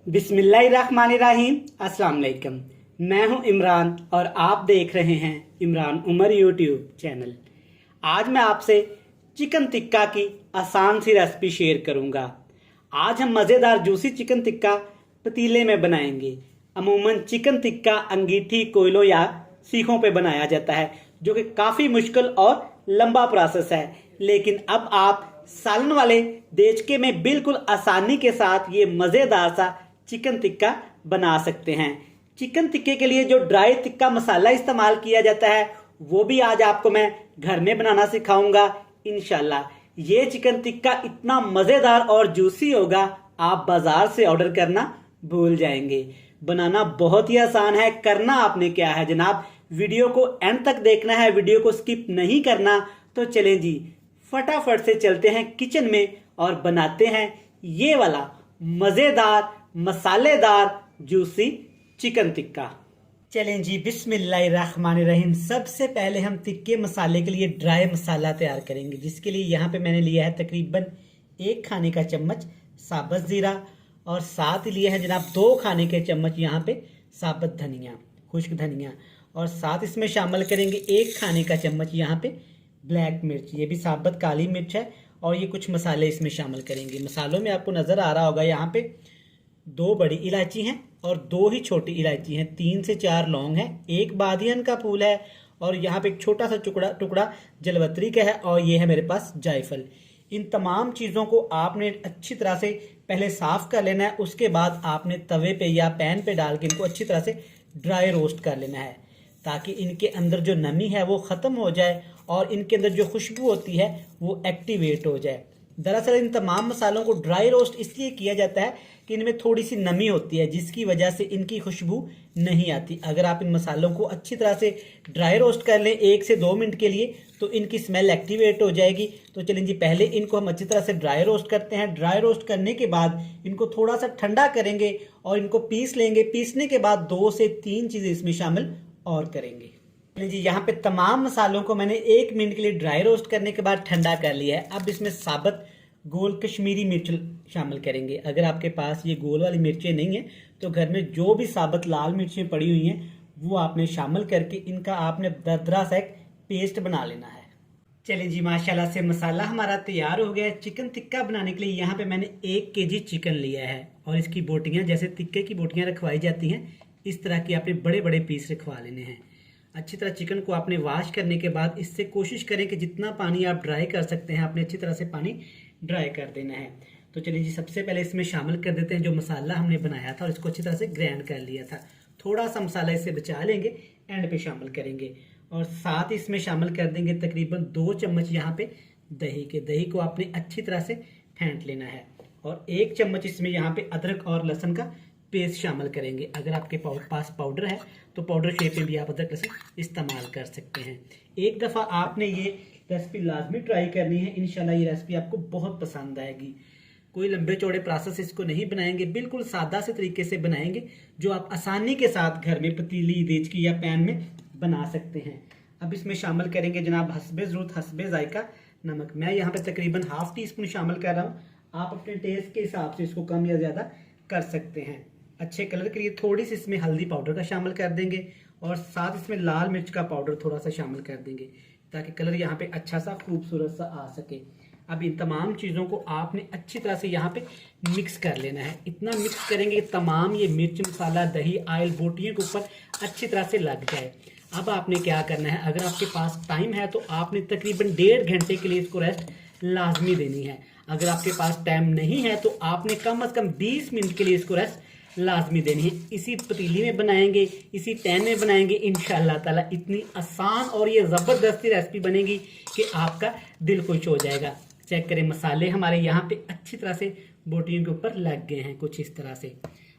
बिस्मिल्लाहिर्रहमानिर्रहीम। अस्सलाम वालेकुम। मैं हूं इमरान और आप देख रहे हैं इमरान उमर यूट्यूब चैनल। आज मैं आपसे चिकन टिक्का की आसान सी रेसिपी शेयर करूंगा। आज हम मज़ेदार जूसी चिकन टिक्का पतीले में बनाएंगे। अमूमन चिकन टिक्का अंगीठी, कोयलों या सीखों पे बनाया जाता है, जो कि काफ़ी मुश्किल और लंबा प्रोसेस है। लेकिन अब आप सालन वाले देचके में बिल्कुल आसानी के साथ ये मज़ेदार सा चिकन टिक्का बना सकते हैं। चिकन टिक्के के लिए जो ड्राई टिक्का मसाला इस्तेमाल किया जाता है वो भी आज आपको मैं घर में बनाना सिखाऊंगा इंशाल्लाह। ये चिकन टिक्का इतना मज़ेदार और जूसी होगा, आप बाजार से ऑर्डर करना भूल जाएंगे। बनाना बहुत ही आसान है। करना आपने क्या है जनाब, वीडियो को एंड तक देखना है, वीडियो को स्किप नहीं करना। तो चलें जी, फटाफट से चलते हैं किचन में और बनाते हैं ये वाला मज़ेदार मसालेदार जूसी चिकन टिक्का। चलें जी, बिस्मिल्लाहिर्रहमानिर्रहीम। सबसे पहले हम टिक्के मसाले के लिए ड्राई मसाला तैयार करेंगे, जिसके लिए यहाँ पे मैंने लिया है तकरीबन 1 खाने का चम्मच साबुत ज़ीरा और साथ ही लिया है जनाब 2 खाने के चम्मच यहाँ पे साबुत धनिया, खुश्क धनिया, और साथ इसमें शामिल करेंगे 1 खाने का चम्मच यहाँ पे ब्लैक मिर्च, ये भी साबुत काली मिर्च है। और ये कुछ मसाले इसमें शामिल करेंगे। मसालों में आपको नज़र आ रहा होगा यहाँ पे 2 बड़ी इलायची हैं और 2 ही छोटी इलायची हैं, 3 से 4 लौंग हैं, 1 बादियन का फूल है और यहाँ पे एक छोटा सा टुकड़ा जलवत्री का है, और ये है मेरे पास जायफल। इन तमाम चीज़ों को आपने अच्छी तरह से पहले साफ कर लेना है। उसके बाद आपने तवे पे या पैन पे डाल के इनको अच्छी तरह से ड्राई रोस्ट कर लेना है, ताकि इनके अंदर जो नमी है वो ख़त्म हो जाए और इनके अंदर जो खुशबू होती है वो एक्टिवेट हो जाए। दरअसल इन तमाम मसालों को ड्राई रोस्ट इसलिए किया जाता है कि इनमें थोड़ी सी नमी होती है, जिसकी वजह से इनकी खुशबू नहीं आती। अगर आप इन मसालों को अच्छी तरह से ड्राई रोस्ट कर लें 1 से 2 मिनट के लिए, तो इनकी स्मेल एक्टिवेट हो जाएगी। तो चलें जी, पहले इनको हम अच्छी तरह से ड्राई रोस्ट करते हैं। ड्राई रोस्ट करने के बाद इनको थोड़ा सा ठंडा करेंगे और इनको पीस लेंगे। पीसने के बाद 2 से 3 चीज़ें इसमें शामिल और करेंगे। जी, यहाँ पे तमाम मसालों को मैंने 1 मिनट के लिए ड्राई रोस्ट करने के बाद ठंडा कर लिया है। अब इसमें साबुत गोल कश्मीरी मिर्च शामिल करेंगे। अगर आपके पास ये गोल वाली मिर्चें नहीं हैं तो घर में जो भी साबुत लाल मिर्चें पड़ी हुई हैं वो आपने शामिल करके इनका आपने दरदरा सा एक पेस्ट बना लेना है। चलिए जी, माशाल्लाह से मसाला हमारा तैयार हो गया है। चिकन टिक्का बनाने के लिए यहाँ पे मैंने 1 केजी चिकन लिया है और इसकी बोटियाँ, जैसे टिक्के की बोटियाँ रखवाई जाती हैं, इस तरह की आपने बड़े बड़े पीस रखवा लेने हैं। अच्छी तरह चिकन को आपने वॉश करने के बाद इससे कोशिश करें कि जितना पानी आप ड्राई कर सकते हैं आपने अच्छी तरह से पानी ड्राई कर देना है। तो चलिए जी, सबसे पहले इसमें शामिल कर देते हैं जो मसाला हमने बनाया था और इसको अच्छी तरह से ग्राइंड कर लिया था। थोड़ा सा मसाला इससे बचा लेंगे, एंड पे शामिल करेंगे। और साथ ही इसमें शामिल कर देंगे तकरीबन 2 चम्मच यहाँ पे दही के। दही को आपने अच्छी तरह से फेंट लेना है और 1 चम्मच इसमें यहाँ पे अदरक और लहसुन का पेस्ट शामिल करेंगे। अगर आपके पास पाउडर है तो पाउडर शेप में भी आप अदरक लहसुन इस्तेमाल कर सकते हैं। एक दफ़ा आपने ये रेसिपी लाजमी ट्राई करनी है, इंशाल्लाह ये रेसिपी आपको बहुत पसंद आएगी। कोई लंबे चौड़े प्रोसेस इसको नहीं बनाएंगे, बिल्कुल सादा से तरीके से बनाएंगे जो आप आसानी के साथ घर में पतीली, देचकी या पैन में बना सकते हैं। अब इसमें शामिल करेंगे जनाब हस्बे ज़रूरत, हस्बे जायका नमक। मैं यहाँ पे तकरीबन ½ टीस्पून शामिल कर रहा हूँ। आप अपने टेस्ट के हिसाब से इसको कम या ज़्यादा कर सकते हैं। अच्छे कलर के लिए थोड़ी सी इसमें हल्दी पाउडर का शामिल कर देंगे और साथ इसमें लाल मिर्च का पाउडर थोड़ा सा शामिल कर देंगे, ताकि कलर यहाँ पे अच्छा सा खूबसूरत सा आ सके। अब इन तमाम चीज़ों को आपने अच्छी तरह से यहाँ पे मिक्स कर लेना है। इतना मिक्स करेंगे कि तमाम ये मिर्च, मसाला, दही, ऑयल बोटियों के ऊपर अच्छी तरह से लग जाए। अब आपने क्या करना है, अगर आपके पास टाइम है तो आपने तकरीबन 1.5 घंटे के लिए इसको रेस्ट लाजमी देनी है। अगर आपके पास टाइम नहीं है तो आपने कम से कम 20 मिनट के लिए इसको रेस्ट लाजमी देनी है। इसी पतीली में बनाएंगे, इसी पैन में बनाएंगे, इंशाअल्लाह ताला इतनी आसान और ये ज़बरदस्ती रेसिपी बनेगी कि आपका दिल खुश हो जाएगा। चेक करें, मसाले हमारे यहाँ पे अच्छी तरह से बोटियों के ऊपर लग गए हैं, कुछ इस तरह से,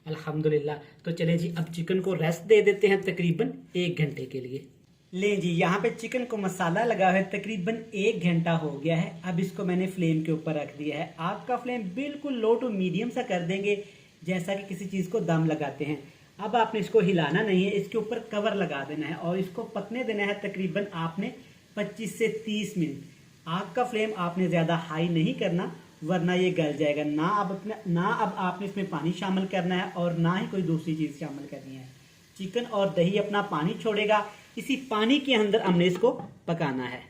अल्हम्दुलिल्लाह। तो चले जी, अब चिकन को रेस्ट दे देते हैं तकरीबन 1 घंटे के लिए। लें जी, यहाँ पे चिकन को मसाला लगा हुआ है, तकरीबन 1 घंटा हो गया है। अब इसको मैंने फ्लेम के ऊपर रख दिया है। आग का फ्लेम बिल्कुल लो टू मीडियम सा कर देंगे, जैसा कि किसी चीज़ को दम लगाते हैं। अब आपने इसको हिलाना नहीं है, इसके ऊपर कवर लगा देना है और इसको पकने देना है तकरीबन आपने 25 से 30 मिनट। आग का फ्लेम आपने ज़्यादा हाई नहीं करना, वरना ये गल जाएगा। ना अब आपने इसमें पानी शामिल करना है और ना ही कोई दूसरी चीज़ शामिल करनी है। चिकन और दही अपना पानी छोड़ेगा, इसी पानी के अंदर हमने इसको पकाना है।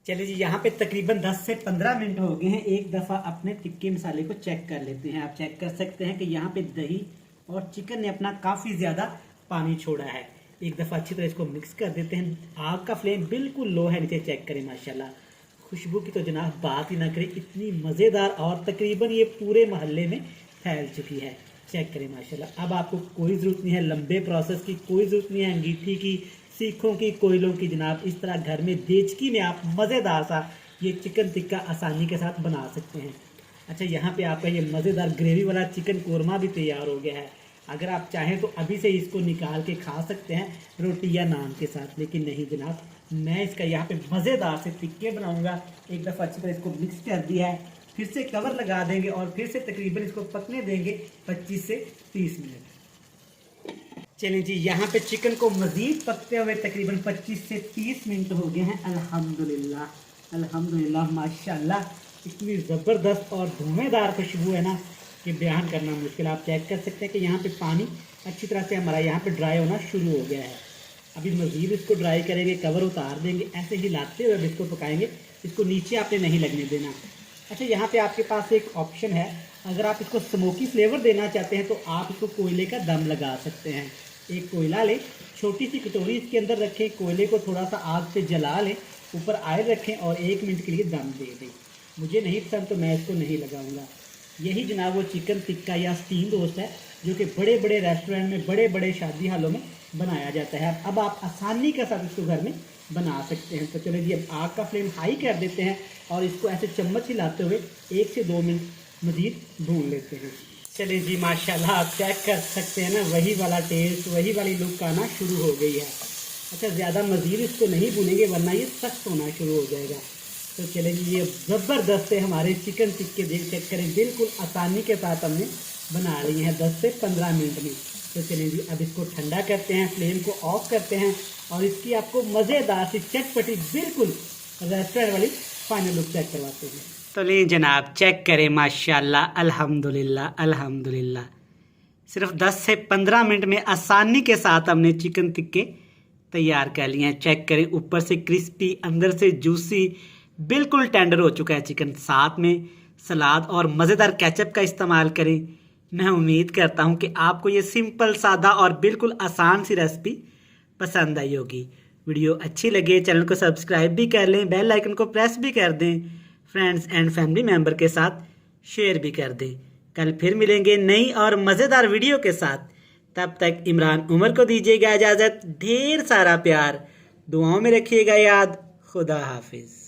चलिए जी, यहाँ पे तकरीबन 10 से 15 मिनट हो गए हैं। एक दफ़ा अपने टिक्के मसाले को चेक कर लेते हैं। आप चेक कर सकते हैं कि यहाँ पे दही और चिकन ने अपना काफ़ी ज़्यादा पानी छोड़ा है। एक दफ़ा अच्छी तरह इसको मिक्स कर देते हैं। आग का फ्लेम बिल्कुल लो है, नीचे चेक करें। माशाल्लाह खुशबू की तो जनाब बात ही ना करें, इतनी मज़ेदार और तकरीबन ये पूरे मोहल्ले में फैल चुकी है। चेक करें माशाल्लाह। अब आपको कोई ज़रूरत नहीं है लंबे प्रोसेस की, कोई ज़रूरत नहीं है अंगीठी की, सीखों की, कोयलों की। जनाब इस तरह घर में देचकी में आप मज़ेदार सा ये चिकन टिक्का आसानी के साथ बना सकते हैं। अच्छा, यहाँ पे आपका ये मज़ेदार ग्रेवी वाला चिकन कोरमा भी तैयार हो गया है। अगर आप चाहें तो अभी से इसको निकाल के खा सकते हैं रोटी या नान के साथ, लेकिन नहीं जनाब, मैं इसका यहाँ पे मज़ेदार से टिक्के बनाऊँगा। एक दफ़ा अच्छी तरह इसको मिक्स कर दिया है, फिर से कवर लगा देंगे और फिर से तकरीबन इसको पकने देंगे 25 से 30 मिनट। चलिए जी, यहाँ पे चिकन को मज़ीद पकते हुए तकरीबन 25 से 30 मिनट हो गए हैं। अल्हम्दुलिल्लाह अल्हम्दुलिल्लाह माशाल्लाह, इतनी ज़बरदस्त और धुआंधार खुशबू है ना कि बयान करना मुश्किल। आप चेक कर सकते हैं कि यहाँ पे पानी अच्छी तरह से हमारा यहाँ पे ड्राई होना शुरू हो गया है। अभी मज़ीद इसको ड्राई करेंगे, कवर उतार देंगे, ऐसे ही लाते हुए इसको पकाएंगे। इसको नीचे आपने नहीं लगने देना। अच्छा, यहाँ पे आपके पास एक ऑप्शन है, अगर आप इसको स्मोकी फ्लेवर देना चाहते हैं तो आप इसको कोयले का दम लगा सकते हैं। एक कोयला लें, छोटी सी कटोरी इसके अंदर रखें, कोयले को थोड़ा सा आग से जला लें, ऊपर ऑयल रखें और 1 मिनट के लिए दम दे दें। मुझे नहीं पसंद तो मैं इसको नहीं लगाऊंगा। यही जनाब वो चिकन टिक्का या स्टीम रोस्ट है जो कि बड़े बड़े रेस्टोरेंट में, बड़े बड़े शादी हालों में बनाया जाता है। अब आप आसानी के साथ इसको घर में बना सकते हैं। तो चलिए जी, अब आग का फ्लेम हाई कर देते हैं और इसको ऐसे चम्मच हिलाते हुए 1 से 2 मिनट मज़ीद भून लेते हैं। चलिए जी, माशाल्लाह आप चेक कर सकते हैं ना, वही वाला टेस्ट, वही वाली लुक आना शुरू हो गई है। अच्छा, ज़्यादा मज़ीद इसको नहीं भूनेंगे वरना ये सख्त होना शुरू हो जाएगा। तो चलिए जी, ये ज़बरदस्त है हमारे चिकन टिक्के, देख चेक करें, बिल्कुल आसानी के साथ हमने बना ली हैं 10 से 15 मिनट में। तो चलिए जी, अब इसको ठंडा करते हैं, फ्लेम को ऑफ करते हैं और इसकी आपको मज़ेदार सी चटपटी बिल्कुल रेस्टोरेंट वाली फाइनल लुक चेक करवाते हैं। तो ली जनाब, चेक करें माशाल्लाह अल्हम्दुलिल्लाह अल्हम्दुलिल्लाह। सिर्फ 10 से 15 मिनट में आसानी के साथ हमने चिकन टिक्के तैयार कर लिए हैं। चेक करें, ऊपर से क्रिस्पी, अंदर से जूसी, बिल्कुल टेंडर हो चुका है चिकन। साथ में सलाद और मज़ेदार केचप का इस्तेमाल करें। मैं उम्मीद करता हूं कि आपको ये सिंपल, सादा और बिल्कुल आसान सी रेसिपी पसंद आई होगी। वीडियो अच्छी लगे चैनल को सब्सक्राइब भी कर लें, बेल आइकन को प्रेस भी कर दें, फ्रेंड्स एंड फैमिली मेम्बर के साथ शेयर भी कर दें। कल फिर मिलेंगे नई और मज़ेदार वीडियो के साथ। तब तक इमरान उमर को दीजिएगा इजाज़त। ढेर सारा प्यार, दुआओं में रखिएगा याद। खुदा हाफिज़।